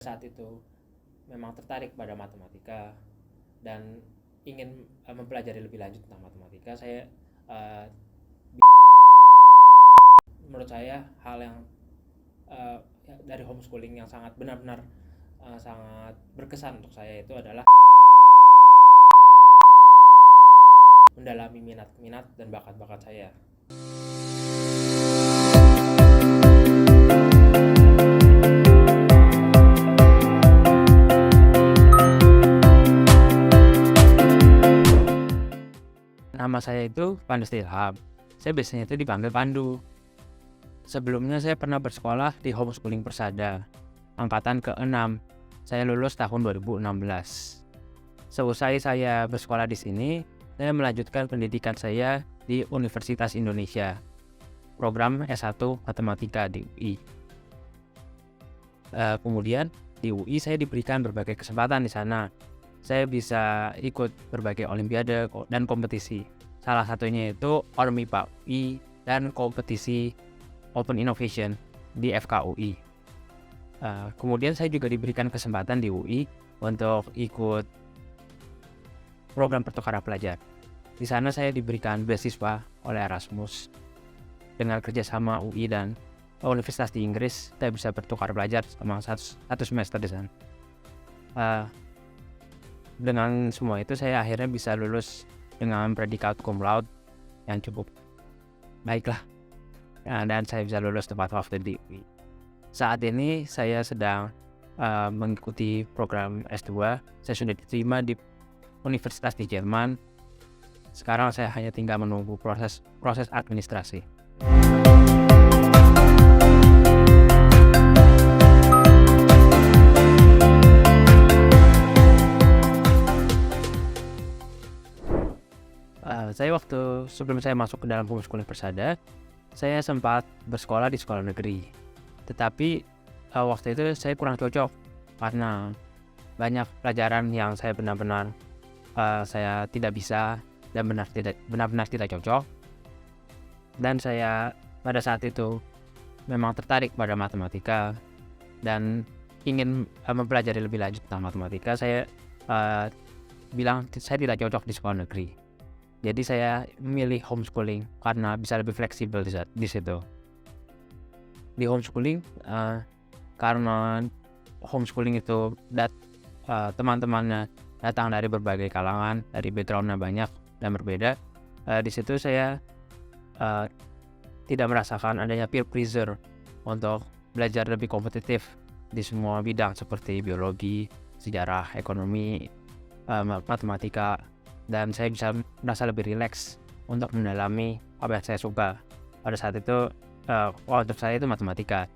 Saat itu memang tertarik pada matematika dan ingin mempelajari lebih lanjut tentang matematika. Menurut saya hal yang dari homeschooling yang sangat benar-benar sangat berkesan untuk saya itu adalah mendalami minat dan bakat-bakat saya. Nama saya itu Pandus Ilham. Saya biasanya itu dipanggil Pandu. Sebelumnya saya pernah bersekolah di homeschooling Persada, angkatan ke-6. Saya lulus tahun 2016. Seusai saya bersekolah di sini, saya melanjutkan pendidikan saya di Universitas Indonesia, program S1 Matematika di UI. Kemudian di UI saya diberikan berbagai kesempatan di sana. Saya bisa ikut berbagai olimpiade dan kompetisi. Salah satunya itu Ormipa UI dan kompetisi Open Innovation di FKUI. Kemudian saya juga diberikan kesempatan di UI untuk ikut program pertukaran pelajar. Di sana saya diberikan beasiswa oleh Erasmus. Dengan kerjasama UI dan Universitas di Inggris, saya bisa bertukar pelajar selama satu semester di sana. Dengan semua itu saya akhirnya bisa lulus dengan predikat cum laude yang cukup baiklah, dan saya bisa lulus tepat waktu di UI. Saat ini saya sedang mengikuti program S2. Saya sudah diterima di Universitas di Jerman. Sekarang saya hanya tinggal menunggu proses administrasi. Saya waktu sebelum saya masuk ke dalam homeschooling Persada, saya sempat bersekolah di sekolah negeri. Tetapi waktu itu saya kurang cocok karena banyak pelajaran yang saya benar-benar saya tidak bisa dan benar-benar tidak cocok. Dan saya pada saat itu memang tertarik pada matematika dan ingin mempelajari lebih lanjut tentang matematika. Saya bilang saya tidak cocok di sekolah negeri. Jadi saya memilih homeschooling karena bisa lebih fleksibel di situ. Di homeschooling, karena homeschooling itu teman-temannya datang dari berbagai kalangan, dari backgroundnya banyak dan berbeda. Di situ saya tidak merasakan adanya peer pressure untuk belajar lebih kompetitif di semua bidang seperti biologi, sejarah, ekonomi, matematika. Dan saya bisa merasa lebih rileks untuk mendalami apa yang saya suka. Pada saat itu, untuk saya itu matematika.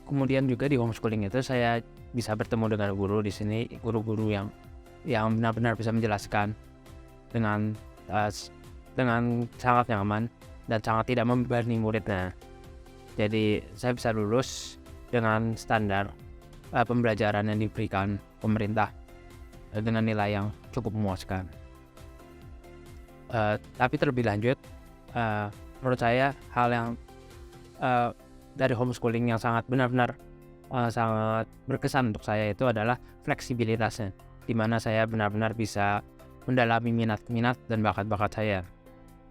Kemudian juga di homeschooling itu saya bisa bertemu dengan guru di sini, guru-guru yang benar-benar bisa menjelaskan dengan sangat nyaman dan sangat tidak membebani muridnya. Jadi saya bisa lulus dengan standar pembelajaran yang diberikan pemerintah dengan nilai yang cukup memuaskan. Tapi terlebih lanjut, menurut saya hal yang dari homeschooling yang sangat benar-benar sangat berkesan untuk saya itu adalah fleksibilitasnya, di mana saya benar-benar bisa mendalami minat dan bakat-bakat saya.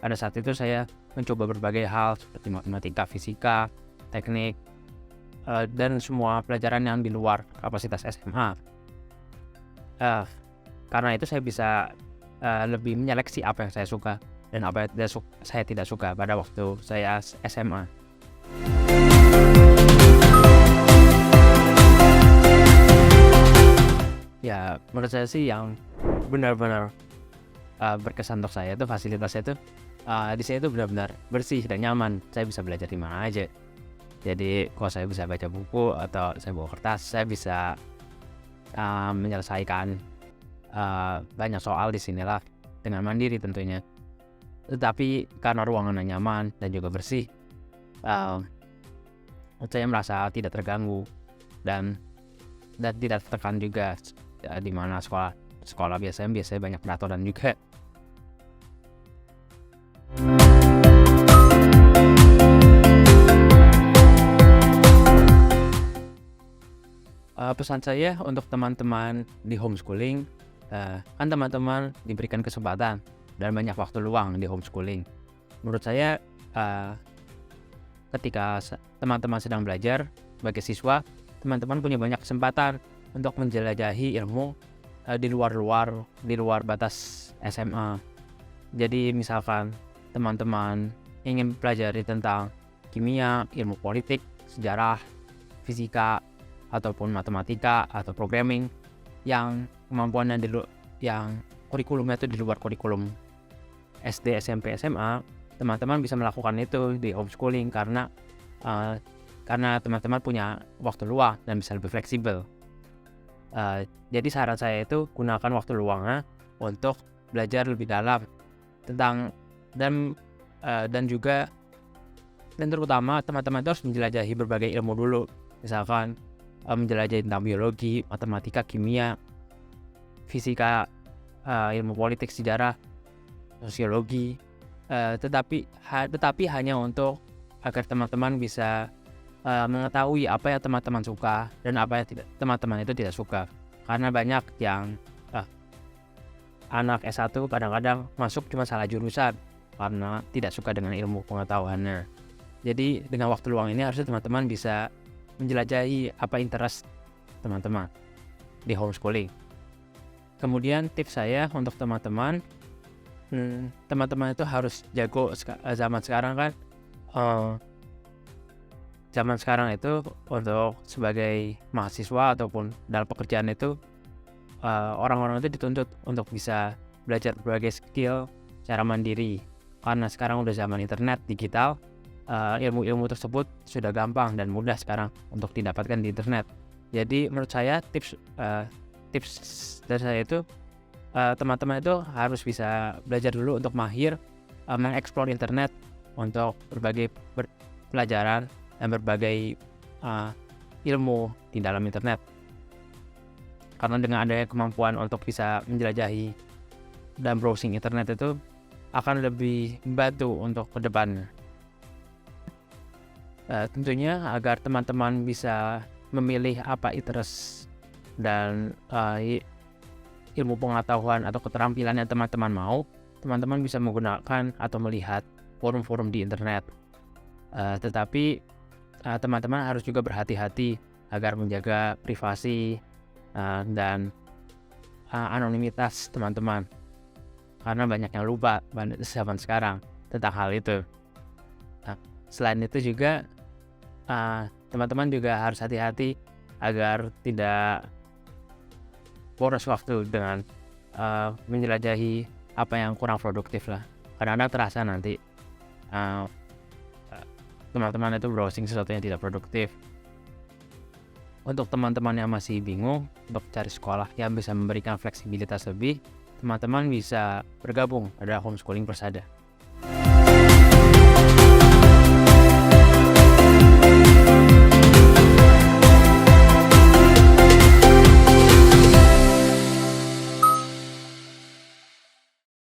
Pada saat itu saya mencoba berbagai hal seperti matematika, fisika, teknik, dan semua pelajaran yang di luar kapasitas SMA. Karena itu saya bisa lebih menyeleksi apa yang saya suka dan apa yang saya tidak suka pada waktu saya SMA. Ya, menurut saya sih yang benar-benar berkesan untuk saya itu fasilitasnya itu di sini itu benar-benar bersih dan nyaman. Saya bisa belajar di mana aja. Jadi kalau saya bisa baca buku atau saya bawa kertas, saya bisa menyelesaikan banyak soal di sinilah dengan mandiri tentunya. Tetapi karena ruangannya nyaman dan juga bersih, saya merasa tidak terganggu dan tidak tertekan juga, di mana sekolah biasanya banyak peraturan juga. Pesan saya untuk teman-teman di homeschooling, kan teman-teman diberikan kesempatan dan banyak waktu luang di homeschooling. Menurut saya, eee, ketika teman-teman sedang belajar sebagai siswa, teman-teman punya banyak kesempatan untuk menjelajahi ilmu, di luar batas SMA. Jadi misalkan teman-teman ingin pelajari tentang kimia, ilmu politik, sejarah, fisika, ataupun matematika atau programming yang kemampuannya yang kurikulumnya itu di luar kurikulum SD, SMP, SMA, teman-teman bisa melakukan itu di homeschooling karena teman-teman punya waktu luang dan bisa lebih fleksibel. Jadi saran saya itu gunakan waktu luangnya untuk belajar lebih dalam tentang dan juga dan terutama teman-teman itu harus menjelajahi berbagai ilmu dulu. Misalkan menjelajahi tentang biologi, matematika, kimia, fisika, ilmu politik, sejarah, sosiologi, tetapi hanya untuk agar teman-teman bisa mengetahui apa yang teman-teman suka dan apa yang teman-teman itu tidak suka. Karena banyak yang anak S1 kadang-kadang masuk cuma salah jurusan karena tidak suka dengan ilmu pengetahuannya. Jadi dengan waktu luang ini harusnya teman-teman bisa menjelajahi apa interest teman-teman di homeschooling. Kemudian tips saya untuk teman-teman itu harus jago. Zaman sekarang kan zaman sekarang itu untuk sebagai mahasiswa ataupun dalam pekerjaan itu orang-orang itu dituntut untuk bisa belajar berbagai skill secara mandiri. Karena sekarang udah zaman internet digital, ilmu-ilmu tersebut sudah gampang dan mudah sekarang untuk didapatkan di internet. Jadi menurut saya tips dari saya itu teman-teman itu harus bisa belajar dulu untuk mahir mengeksplor internet untuk berbagai pelajaran dan berbagai ilmu di dalam internet. Karena dengan adanya kemampuan untuk bisa menjelajahi dan browsing internet itu akan lebih membantu untuk ke depannya. Tentunya agar teman-teman bisa memilih apa interest dan ilmu pengetahuan atau keterampilan yang teman-teman mau, teman-teman bisa menggunakan atau melihat forum-forum di internet. Tetapi teman-teman harus juga berhati-hati agar menjaga privasi dan anonimitas teman-teman. Karena banyak yang lupa zaman sekarang tentang hal itu. Selain itu juga teman-teman juga harus hati-hati agar tidak boros waktu dengan menjelajahi apa yang kurang produktif lah. Kadang-kadang terasa nanti teman-teman itu browsing sesuatu yang tidak produktif. Untuk teman-teman yang masih bingung untuk cari sekolah yang bisa memberikan fleksibilitas lebih, teman-teman bisa bergabung pada Homeschooling Persada.